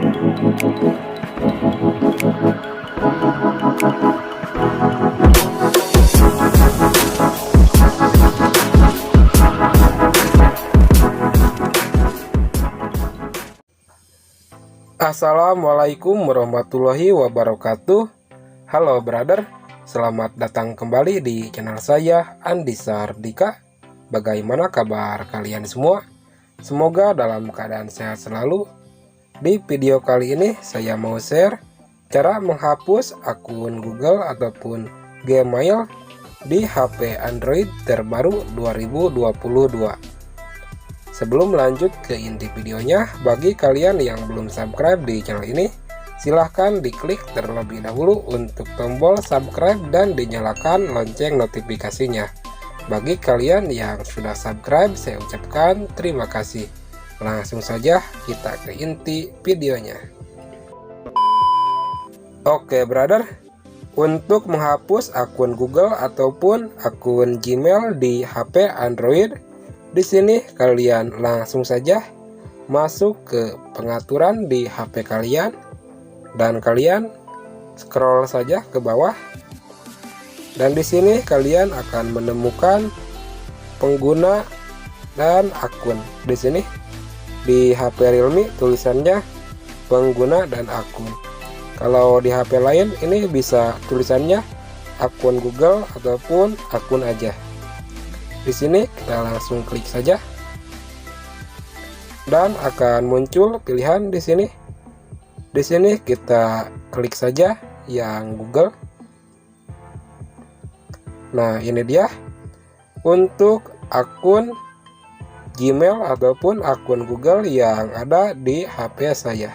Assalamualaikum warahmatullahi wabarakatuh. Halo brother, selamat datang kembali di channel saya Andi Sardika. Bagaimana kabar kalian semua? Semoga dalam keadaan sehat selalu. Di video kali ini saya mau share cara menghapus akun Google ataupun Gmail di HP Android terbaru 2022. Sebelum lanjut ke inti videonya, bagi kalian yang belum subscribe di channel ini, silahkan diklik terlebih dahulu untuk tombol subscribe dan dinyalakan lonceng notifikasinya. Bagi kalian yang sudah subscribe, saya ucapkan terima kasih. Langsung saja kita ke inti videonya. Oke brother, untuk menghapus akun Google ataupun akun Gmail di HP Android, di sini kalian langsung saja masuk ke pengaturan di HP kalian dan kalian scroll saja ke bawah. Dan di sini kalian akan menemukan pengguna dan akun. Di sini di HP Realme tulisannya pengguna dan akun. Kalau di HP lain ini bisa tulisannya akun Google ataupun akun aja. Di sini kita langsung klik saja dan akan muncul pilihan di sini. Di sini kita klik saja yang Google. Nah, ini dia untuk akun Gmail ataupun akun Google yang ada di HP saya.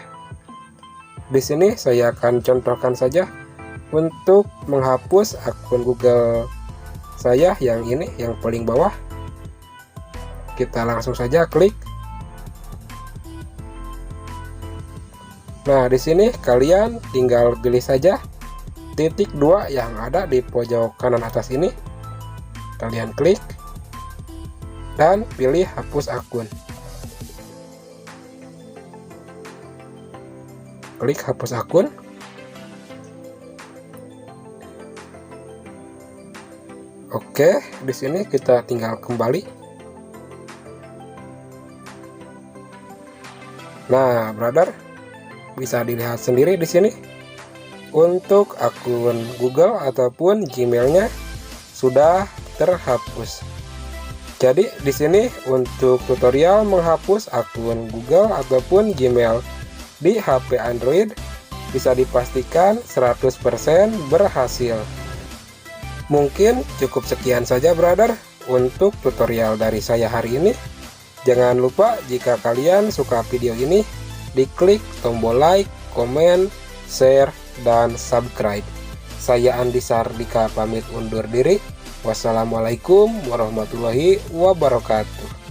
Di sini saya akan contohkan saja untuk menghapus akun Google saya yang ini, yang paling bawah. Kita langsung saja klik. Nah, di sini kalian tinggal pilih saja titik 2 yang ada di pojok kanan atas ini. Kalian klik dan pilih hapus akun. Klik hapus akun. Oke, di sini kita tinggal kembali. Nah, brother, bisa dilihat sendiri di sini. Untuk akun Google ataupun Gmailnya sudah terhapus. Jadi di sini untuk tutorial menghapus akun Google ataupun Gmail di HP Android bisa dipastikan 100% berhasil. Mungkin cukup sekian saja brother untuk tutorial dari saya hari ini. Jangan lupa jika kalian suka video ini, diklik tombol like, komen, share, dan subscribe. Saya Andi Sardika pamit undur diri. Wassalamualaikum warahmatullahi wabarakatuh.